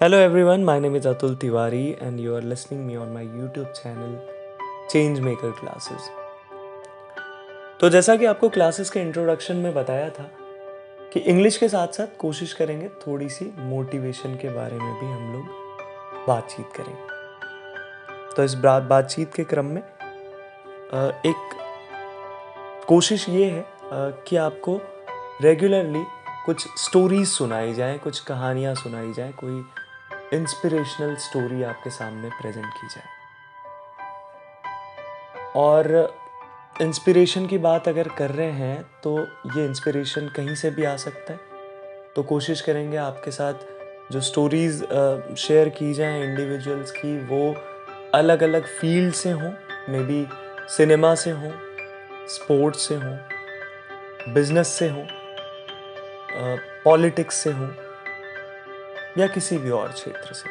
Hello everyone, my name is Atul Tiwari and you are listening me on my YouTube channel Changemaker Classes। तो जैसा कि आपको classes के introduction में बताया था कि इंग्लिश के साथ साथ कोशिश करेंगे थोड़ी सी मोटिवेशन के बारे में भी हम लोग बातचीत करेंगे। तो इस बातचीत के क्रम में एक कोशिश ये है कि आपको रेगुलरली कुछ स्टोरीज सुनाई जाए, कुछ कहानियाँ सुनाई जाए, कोई इंस्पिरेशनल स्टोरी आपके सामने प्रेजेंट की जाए। और इंस्पिरेशन की बात अगर कर रहे हैं तो ये इंस्पिरेशन कहीं से भी आ सकता है। तो कोशिश करेंगे आपके साथ जो स्टोरीज शेयर की जाएं इंडिविजुअल्स की, वो अलग अलग फील्ड से हों, मे बी सिनेमा से हों, स्पोर्ट्स से हों, बिजनेस से हों, पॉलिटिक्स से हों या किसी भी और क्षेत्र से।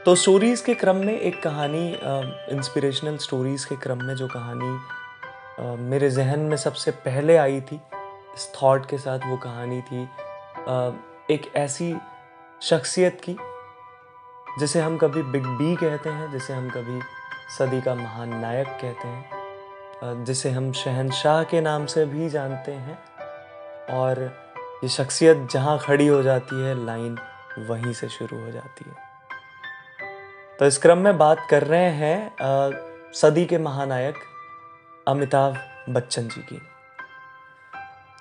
तो स्टोरीज के क्रम में एक कहानी, इंस्पिरेशनल स्टोरीज के क्रम में जो कहानी मेरे जहन में सबसे पहले आई थी इस थॉट के साथ, वो कहानी थी एक ऐसी शख्सियत की जिसे हम कभी बिग बी कहते हैं, जिसे हम कभी सदी का महान नायक कहते हैं, जिसे हम शहंशाह के नाम से भी जानते हैं। और ये शख्सियत जहाँ खड़ी हो जाती है, लाइन वहीं से शुरू हो जाती है। तो इस क्रम में बात कर रहे हैं सदी के महानायक अमिताभ बच्चन जी की।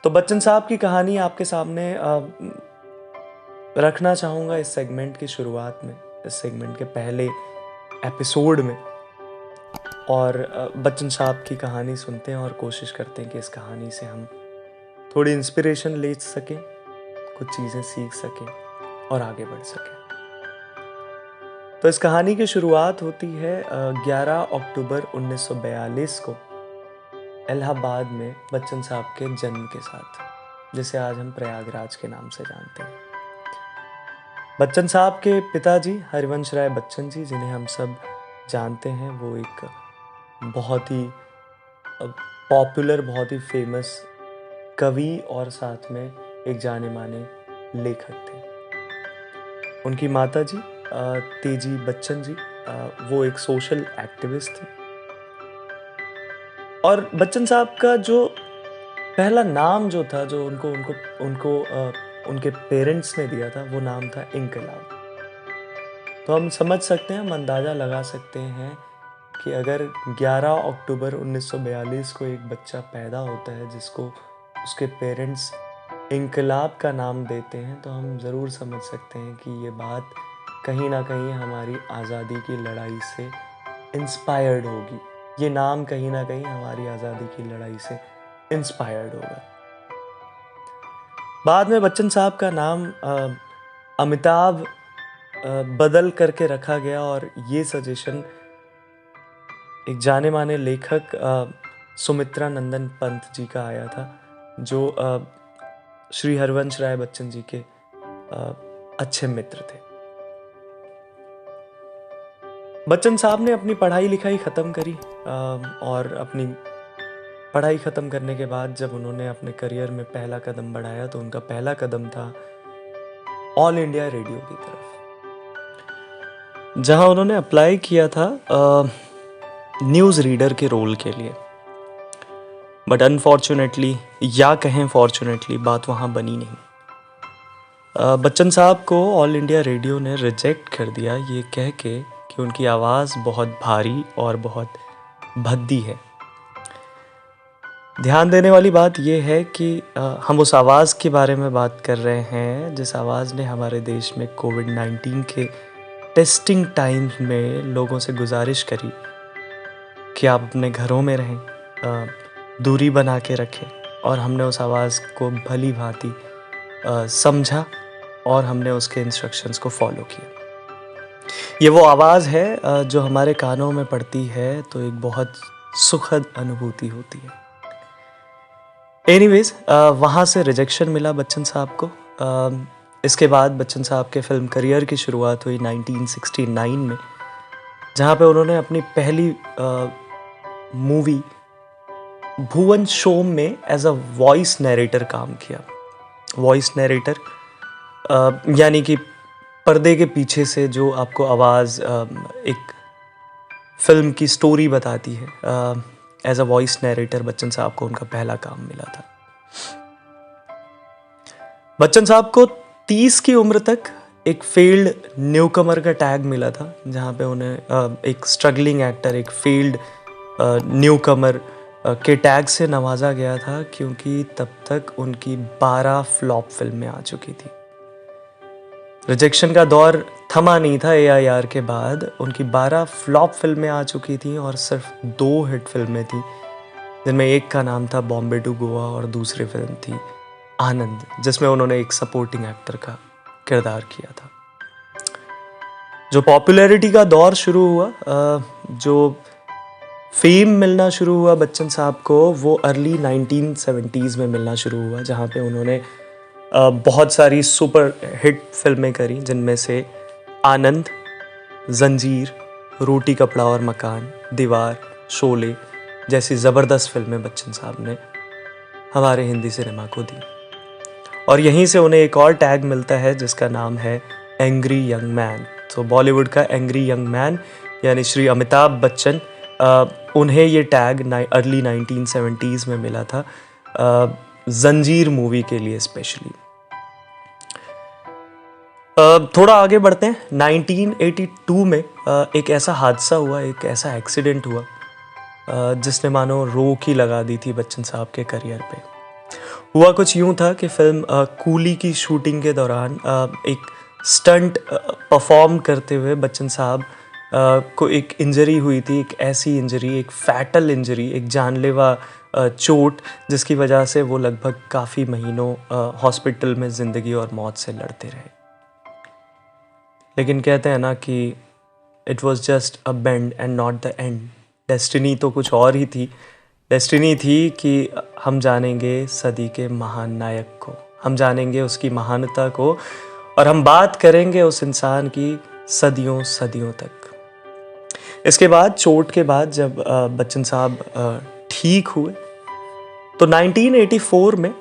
तो बच्चन साहब की कहानी आपके सामने रखना चाहूँगा इस सेगमेंट की शुरुआत में, इस सेगमेंट के पहले एपिसोड में। और बच्चन साहब की कहानी सुनते हैं और कोशिश करते हैं कि इस कहानी से हम थोड़ी इंस्पिरेशन ले सकें, कुछ चीज़ें सीख सकें और आगे बढ़ सकें। तो इस कहानी की शुरुआत होती है 11 अक्टूबर 1942 को इलाहाबाद में बच्चन साहब के जन्म के साथ, जिसे आज हम प्रयागराज के नाम से जानते हैं। बच्चन साहब के पिताजी हरिवंश राय बच्चन जी, जिन्हें हम सब जानते हैं, वो एक बहुत ही पॉपुलर, बहुत ही फेमस कवि और साथ में एक जाने माने लेखक थे। उनकी माता जी तेजी बच्चन जी, वो एक सोशल एक्टिविस्ट थे। और बच्चन साहब का जो पहला नाम जो था, जो उनको उनको उनको उनके पेरेंट्स ने दिया था, वो नाम था इनकलाब। तो हम समझ सकते हैं, हम अंदाज़ा लगा सकते हैं कि अगर 11 अक्टूबर 1942 को एक बच्चा पैदा होता है जिसको उसके पेरेंट्स इनकलाब का नाम देते हैं, तो हम ज़रूर समझ सकते हैं कि ये बात कहीं ना कहीं हमारी आज़ादी की लड़ाई से इंस्पायर्ड होगी। ये नाम कहीं ना कहीं हमारी आज़ादी की लड़ाई से इंस्पायर्ड होगा। बाद में बच्चन साहब का नाम अमिताभ बदल करके रखा गया, और ये सजेशन एक जाने माने लेखक सुमित्रा नंदन पंत जी का आया था, जो श्री हरिवंश राय बच्चन जी के अच्छे मित्र थे। बच्चन साहब ने अपनी पढ़ाई लिखाई ख़त्म करी, और अपनी पढ़ाई ख़त्म करने के बाद जब उन्होंने अपने करियर में पहला कदम बढ़ाया, तो उनका पहला कदम था ऑल इंडिया रेडियो की तरफ, जहां उन्होंने अप्लाई किया था न्यूज़ रीडर के रोल के लिए। बट अनफॉर्चुनेटली, या कहें फॉर्चुनेटली, बात वहाँ बनी नहीं। बच्चन साहब को ऑल इंडिया रेडियो ने रिजेक्ट कर दिया, ये कह के कि उनकी आवाज़ बहुत भारी और बहुत भद्दी है। ध्यान देने वाली बात यह है कि हम उस आवाज़ के बारे में बात कर रहे हैं जिस आवाज़ ने हमारे देश में कोविड-19 के टेस्टिंग टाइम में लोगों से गुजारिश करी कि आप अपने घरों में रहें, दूरी बना के रखें, और हमने उस आवाज़ को भली भांति समझा और हमने उसके इंस्ट्रक्शंस को फॉलो किया। ये वो आवाज़ है जो हमारे कानों में पड़ती है तो एक बहुत सुखद अनुभूति होती है। एनीवेज, वहाँ से रिजेक्शन मिला बच्चन साहब को। इसके बाद बच्चन साहब के फिल्म करियर की शुरुआत हुई 1969 में, जहाँ पे उन्होंने अपनी पहली मूवी भुवन शोम में एज अ वॉइस नरेटर काम किया। वॉइस नरेटर यानी कि पर्दे के पीछे से जो आपको आवाज़ एक फिल्म की स्टोरी बताती है, as a voice narrator Bachchan साहब को उनका पहला काम मिला था। बच्चन साहब को 30 की उम्र तक एक फेल्ड न्यूकमर का टैग मिला था, जहाँ पे उन्हें एक स्ट्रगलिंग एक्टर, एक फेल्ड न्यूकमर के टैग से नवाजा गया था, क्योंकि तब तक उनकी 12 फ्लॉप फिल्में आ चुकी थी। रिजेक्शन का दौर थमा नहीं था AIR के बाद, उनकी 12 फ्लॉप फिल्में आ चुकी थी और सिर्फ 2 हिट फिल्में थी, जिनमें एक का नाम था बॉम्बे टू गोवा और दूसरी फिल्म थी आनंद, जिसमें उन्होंने एक सपोर्टिंग एक्टर का किरदार किया था। जो पॉपुलैरिटी का दौर शुरू हुआ, जो फेम मिलना शुरू हुआ बच्चन साहब को, वो अर्ली 1970s में मिलना शुरू हुआ, जहाँ पे उन्होंने बहुत सारी सुपर हिट फिल्में करी, जिनमें से आनंद, जंजीर, रोटी कपड़ा और मकान, दीवार, शोले जैसी ज़बरदस्त फिल्में बच्चन साहब ने हमारे हिंदी सिनेमा को दी। और यहीं से उन्हें एक और टैग मिलता है जिसका नाम है एंग्री यंग मैन। तो बॉलीवुड का एंग्री यंग मैन यानी श्री अमिताभ बच्चन, उन्हें ये टैग अर्ली 1970s में मिला था, जंजीर मूवी के लिए स्पेशली। थोड़ा आगे बढ़ते हैं। 1982 में एक ऐसा हादसा हुआ, एक ऐसा एक्सीडेंट हुआ जिसने मानो रोक ही लगा दी थी बच्चन साहब के करियर पे। हुआ कुछ यूँ था कि फिल्म कूली की शूटिंग के दौरान एक स्टंट परफॉर्म करते हुए बच्चन साहब को एक इंजरी हुई थी, एक ऐसी इंजरी, एक फैटल इंजरी, एक जानलेवा चोट, जिसकी वजह से वो लगभग काफ़ी महीनों हॉस्पिटल में ज़िंदगी और मौत से लड़ते रहे। लेकिन कहते हैं ना कि it was just a bend and not the end. Destiny तो कुछ और ही थी। डेस्टिनी थी कि हम जानेंगे सदी के महान नायक को, हम जानेंगे उसकी महानता को, और हम बात करेंगे उस इंसान की सदियों सदियों तक। इसके बाद, चोट के बाद, जब बच्चन साहब ठीक हुए तो 1984 में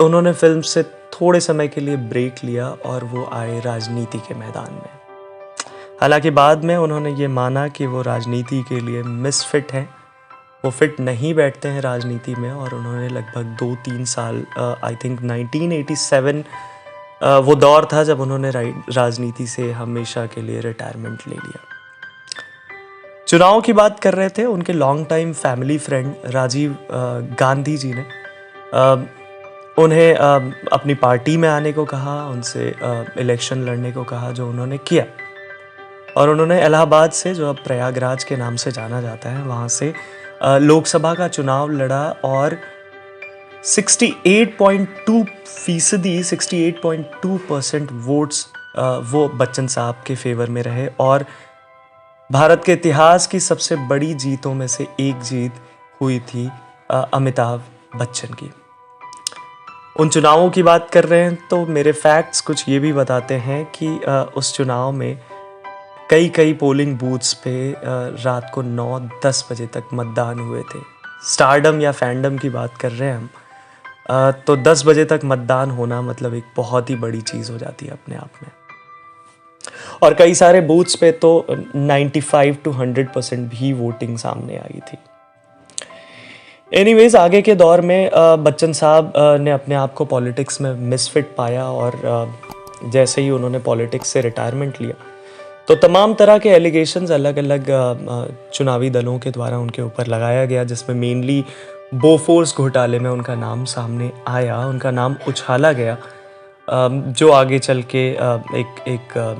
उन्होंने फिल्म से थोड़े समय के लिए ब्रेक लिया और वो आए राजनीति के मैदान में। हालांकि बाद में उन्होंने ये माना कि वो राजनीति के लिए मिसफिट हैं, वो फिट नहीं बैठते हैं राजनीति में, और उन्होंने लगभग 2-3 साल, आई थिंक 1987 वो दौर था जब उन्होंने राजनीति से हमेशा के लिए रिटायरमेंट ले लिया। चुनाव की बात कर रहे थे, उनके long time family friend Rajiv Gandhi ji ने उन्हें अपनी पार्टी में आने को कहा, उनसे इलेक्शन लड़ने को कहा, जो उन्होंने किया। और उन्होंने इलाहाबाद से, जो अब प्रयागराज के नाम से जाना जाता है, वहाँ से लोकसभा का चुनाव लड़ा और 68.2% वोट्स वो बच्चन साहब के फेवर में रहे, और भारत के इतिहास की सबसे बड़ी जीतों में से एक जीत हुई थी अमिताभ बच्चन की। उन चुनावों की बात कर रहे हैं तो मेरे फैक्ट्स कुछ ये भी बताते हैं कि उस चुनाव में कई पोलिंग बूथ्स पे रात को 9-10 बजे तक मतदान हुए थे। स्टारडम या फैंडम की बात कर रहे हैं हम, तो 10 बजे तक मतदान होना मतलब एक बहुत ही बड़ी चीज़ हो जाती है अपने आप में। और कई सारे बूथ्स पे तो 95 to 100% भी वोटिंग सामने आई थी। एनीवेज, आगे के दौर में बच्चन साहब ने अपने आप को पॉलिटिक्स में मिसफिट पाया, और जैसे ही उन्होंने पॉलिटिक्स से रिटायरमेंट लिया तो तमाम तरह के एलिगेशंस अलग अलग चुनावी दलों के द्वारा उनके ऊपर लगाया गया, जिसमें मेनली बोफोर्स घोटाले में उनका नाम सामने आया, उनका नाम उछाला गया, जो आगे चल के एक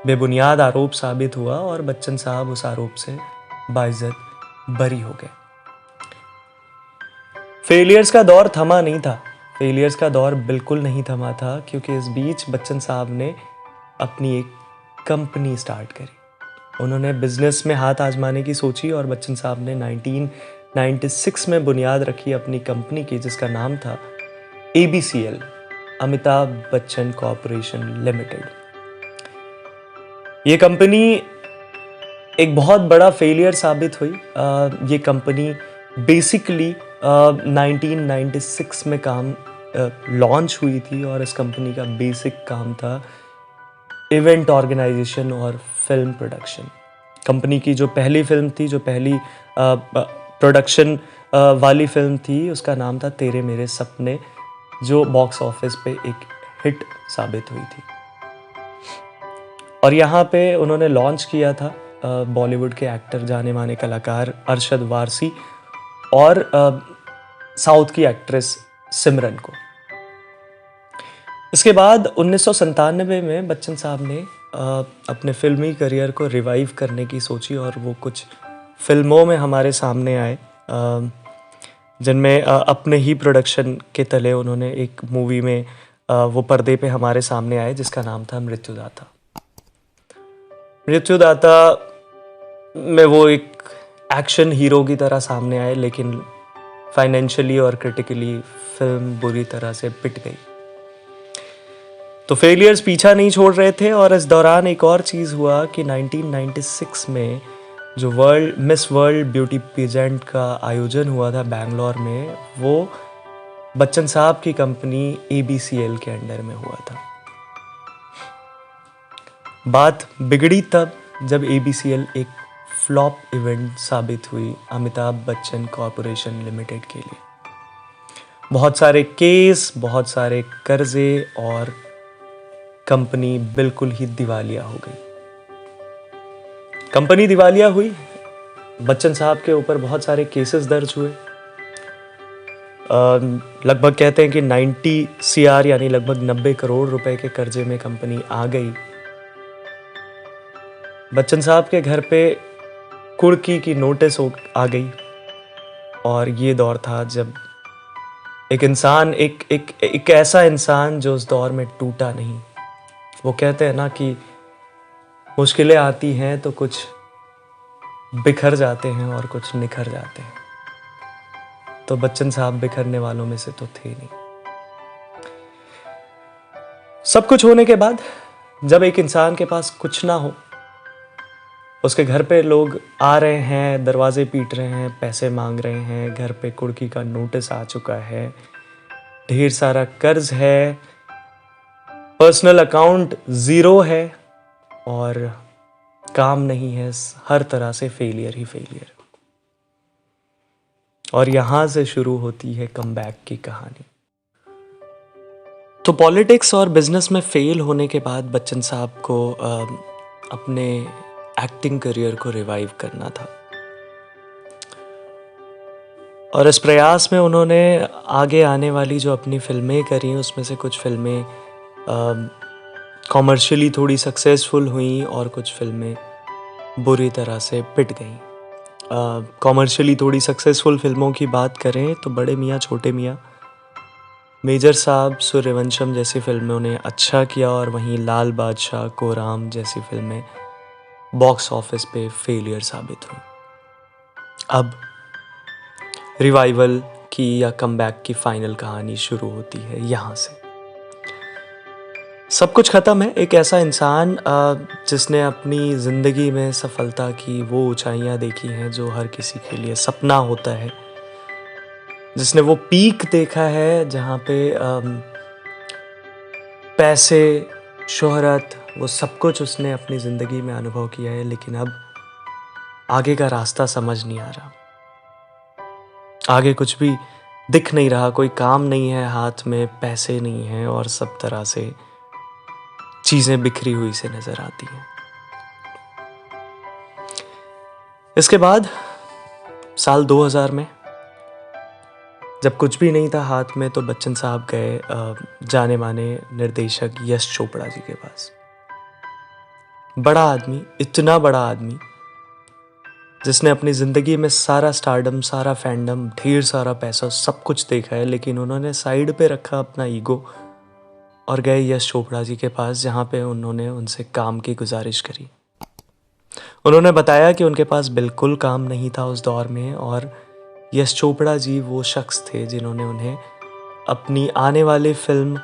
बेबुनियाद आरोप साबित हुआ, और बच्चन साहब उस आरोप से बाइज्जत बरी हो गए। फेलियर्स का दौर थमा नहीं था, फेलियर्स का दौर बिल्कुल नहीं थमा था, क्योंकि इस बीच बच्चन साहब ने अपनी एक कंपनी स्टार्ट करी। उन्होंने बिजनेस में हाथ आजमाने की सोची, और बच्चन साहब ने 1996 में बुनियाद रखी अपनी कंपनी की, जिसका नाम था ABCL, Amitabh Bachchan corporation limited. ये कंपनी एक बहुत बड़ा फेलियर साबित हुई। ये कंपनी बेसिकली 1996 में काम लॉन्च हुई थी और इस कंपनी का बेसिक काम था इवेंट ऑर्गेनाइजेशन और फिल्म प्रोडक्शन। कंपनी की जो पहली फिल्म थी, जो पहली प्रोडक्शन वाली फिल्म थी, उसका नाम था तेरे मेरे सपने, जो बॉक्स ऑफिस पे एक हिट साबित हुई थी। और यहाँ पे उन्होंने लॉन्च किया था बॉलीवुड के एक्टर, जाने माने कलाकार अरशद वारसी और साउथ की एक्ट्रेस सिमरन को। इसके बाद 1997 में बच्चन साहब ने अपने फिल्मी करियर को रिवाइव करने की सोची और वो कुछ फिल्मों में हमारे सामने आए, जिनमें अपने ही प्रोडक्शन के तले उन्होंने एक मूवी में वो पर्दे पे हमारे सामने आए जिसका नाम था मृत्युदाता। मृत्युदाता में वो एक एक्शन हीरो की तरह सामने आए, लेकिन फाइनेंशियली और क्रिटिकली फिल्म बुरी तरह से पिट गई। तो फेलियर्स पीछा नहीं छोड़ रहे थे और इस दौरान एक और चीज़ हुआ कि 1996 में जो मिस वर्ल्ड ब्यूटी पेजेंट का आयोजन हुआ था बैंगलोर में, वो बच्चन साहब की कंपनी ABCL के अंडर में हुआ था। बात बिगड़ी तब जब ABCL एक फ्लॉप इवेंट साबित हुई अमिताभ बच्चन कॉरपोरेशन लिमिटेड के लिए। बहुत सारे केस, बहुत सारे कर्जे और कंपनी बिल्कुल ही दिवालिया हो गई। कंपनी दिवालिया हुई, बच्चन साहब के ऊपर बहुत सारे केसेस दर्ज हुए। लगभग कहते हैं कि 90 CR यानी लगभग 90 करोड़ रुपए के कर्जे में कंपनी आ गई। बच्चन साहब के घर पे कुर्की की नोटिस आ गई और ये दौर था जब एक इंसान, एक ऐसा इंसान जो उस दौर में टूटा नहीं। वो कहते हैं ना कि मुश्किलें आती हैं तो कुछ बिखर जाते हैं और कुछ निखर जाते हैं। तो बच्चन साहब बिखरने वालों में से तो थे नहीं। सब कुछ होने के बाद जब एक इंसान के पास कुछ ना हो, उसके घर पे लोग आ रहे हैं, दरवाजे पीट रहे हैं, पैसे मांग रहे हैं, घर पे कुर्की का नोटिस आ चुका है, ढेर सारा कर्ज है, पर्सनल अकाउंट 0 है और काम नहीं है, हर तरह से फेलियर ही फेलियर। और यहां से शुरू होती है कमबैक की कहानी। तो पॉलिटिक्स और बिजनेस में फेल होने के बाद बच्चन साहब को अपने एक्टिंग करियर को रिवाइव करना था और इस प्रयास में उन्होंने आगे आने वाली जो अपनी फिल्में करी, उसमें से कुछ फिल्में कॉमर्शियली थोड़ी सक्सेसफुल हुई और कुछ फिल्में बुरी तरह से पिट गईं। कॉमर्शियली थोड़ी सक्सेसफुल फिल्मों की बात करें तो बड़े मियाँ छोटे मियाँ, मेजर साहब, सूर्यवंशम जैसी फिल्मों ने अच्छा किया और वहीं लाल बादशाह, कोराम जैसी फिल्में बॉक्स ऑफिस पे फेलियर साबित हुई। अब रिवाइवल की या कमबैक की फाइनल कहानी शुरू होती है यहाँ से। सब कुछ ख़त्म है। एक ऐसा इंसान जिसने अपनी ज़िंदगी में सफलता की वो ऊंचाइयाँ देखी हैं जो हर किसी के लिए सपना होता है, जिसने वो पीक देखा है जहाँ पे पैसे, शोहरत, वो सब कुछ उसने अपनी ज़िंदगी में अनुभव किया है, लेकिन अब आगे का रास्ता समझ नहीं आ रहा। आगे कुछ भी दिख नहीं रहा, कोई काम नहीं है हाथ में, पैसे नहीं हैं और सब तरह से चीज़ें बिखरी हुई से नज़र आती हैं। इसके बाद साल 2000 में जब कुछ भी नहीं था हाथ में, तो बच्चन साहब गए जाने माने निर्देशक यश चोपड़ा जी के पास। बड़ा आदमी, इतना बड़ा आदमी जिसने अपनी ज़िंदगी में सारा स्टारडम, सारा फैंडम, ढेर सारा पैसा, सब कुछ देखा है, लेकिन उन्होंने साइड पे रखा अपना ईगो और गए यश चोपड़ा जी के पास, जहाँ पे उन्होंने उनसे काम की गुजारिश करी। उन्होंने बताया कि उनके पास बिल्कुल काम नहीं था उस दौर में और यश चोपड़ा जी वो शख्स थे जिन्होंने उन्हें अपनी आने वाली फिल्म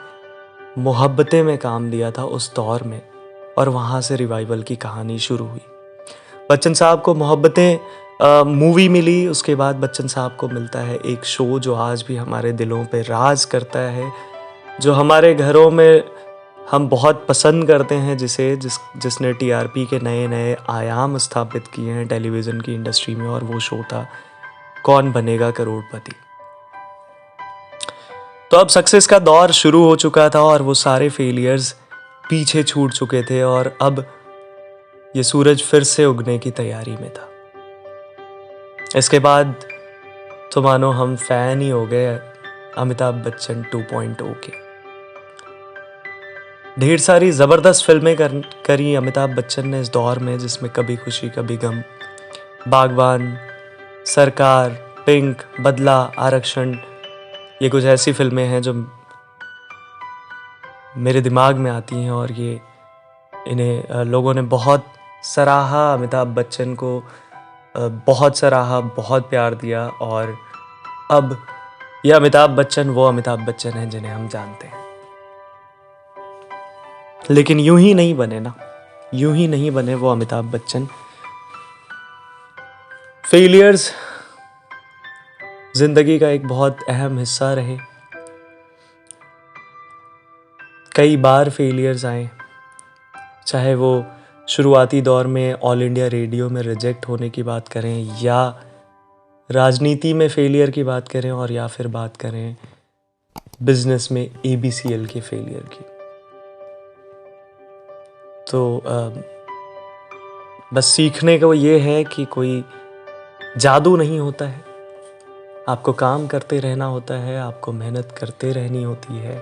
मोहब्बतें में काम दिया था उस दौर में, और वहाँ से रिवाइवल की कहानी शुरू हुई। बच्चन साहब को मोहब्बतें मूवी मिली, उसके बाद बच्चन साहब को मिलता है एक शो जो आज भी हमारे दिलों पे राज करता है, जो हमारे घरों में हम बहुत पसंद करते हैं, जिसने टीआरपी के नए नए आयाम स्थापित किए हैं टेलीविज़न की इंडस्ट्री में, और वो शो था कौन बनेगा करोड़पति। तो अब सक्सेस का दौर शुरू हो चुका था और वो सारे फेलियर्स पीछे छूट चुके थे, और अब ये सूरज फिर से उगने की तैयारी में था। इसके बाद तो मानो हम फैन ही हो गए अमिताभ बच्चन 2.0 के। ढेर सारी ज़बरदस्त फिल्में करी अमिताभ बच्चन ने इस दौर में, जिसमें कभी खुशी कभी गम, बागबान, सरकार, पिंक, बदला, आरक्षण, ये कुछ ऐसी फिल्में हैं जो मेरे दिमाग में आती हैं, और इन्हें लोगों ने बहुत सराहा, अमिताभ बच्चन को बहुत सराहा, बहुत प्यार दिया, और अब यह अमिताभ बच्चन वो अमिताभ बच्चन हैं जिन्हें हम जानते हैं। लेकिन यूं ही नहीं बने ना, यूं ही नहीं बने वो अमिताभ बच्चन। फेलियर्स जिंदगी का एक बहुत अहम हिस्सा रहे। कई बार फेलियर्स आए, चाहे वो शुरुआती दौर में ऑल इंडिया रेडियो में रिजेक्ट होने की बात करें, या राजनीति में फेलियर की बात करें, और या फिर बात करें बिजनेस में ABCL के फेलियर की। तो बस सीखने को ये है कि कोई जादू नहीं होता है, आपको काम करते रहना होता है, आपको मेहनत करते रहनी होती है,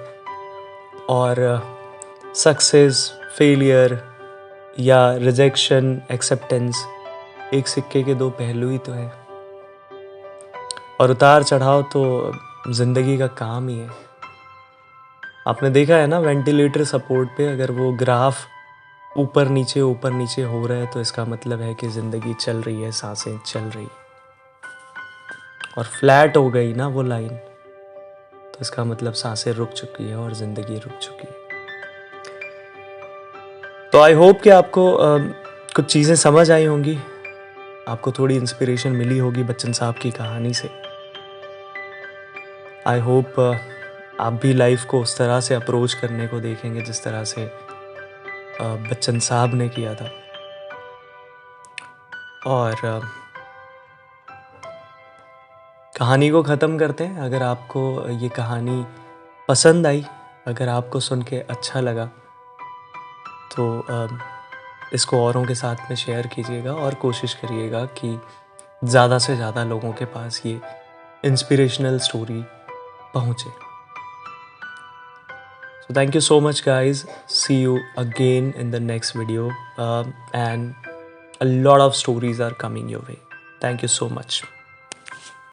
और सक्सेस, फेलियर या रिजेक्शन, एक्सेप्टेंस एक सिक्के के दो पहलू ही तो हैं, और उतार चढ़ाव तो ज़िंदगी का काम ही है। आपने देखा है ना, वेंटिलेटर सपोर्ट पे अगर वो ग्राफ ऊपर नीचे हो रहा है, तो इसका मतलब है कि ज़िंदगी चल रही है, सांसें चल रही, और फ्लैट हो गई ना वो लाइन, तो इसका मतलब सांसें रुक चुकी है और ज़िंदगी रुक चुकी है। तो आई होप कि आपको कुछ चीज़ें समझ आई होंगी, आपको थोड़ी इंस्पिरेशन मिली होगी बच्चन साहब की कहानी से। आई होप आप भी लाइफ को उस तरह से अप्रोच करने को देखेंगे जिस तरह से बच्चन साहब ने किया था। और कहानी को ख़त्म करते हैं। अगर आपको ये कहानी पसंद आई, अगर आपको सुन के अच्छा लगा, तो इसको औरों के साथ में शेयर कीजिएगा, और कोशिश करिएगा कि ज़्यादा से ज़्यादा लोगों के पास ये इंस्पिरेशनल स्टोरी पहुँचे। So thank you so much guys. See you again in the next video, and a lot of stories are coming your way. Thank you so much.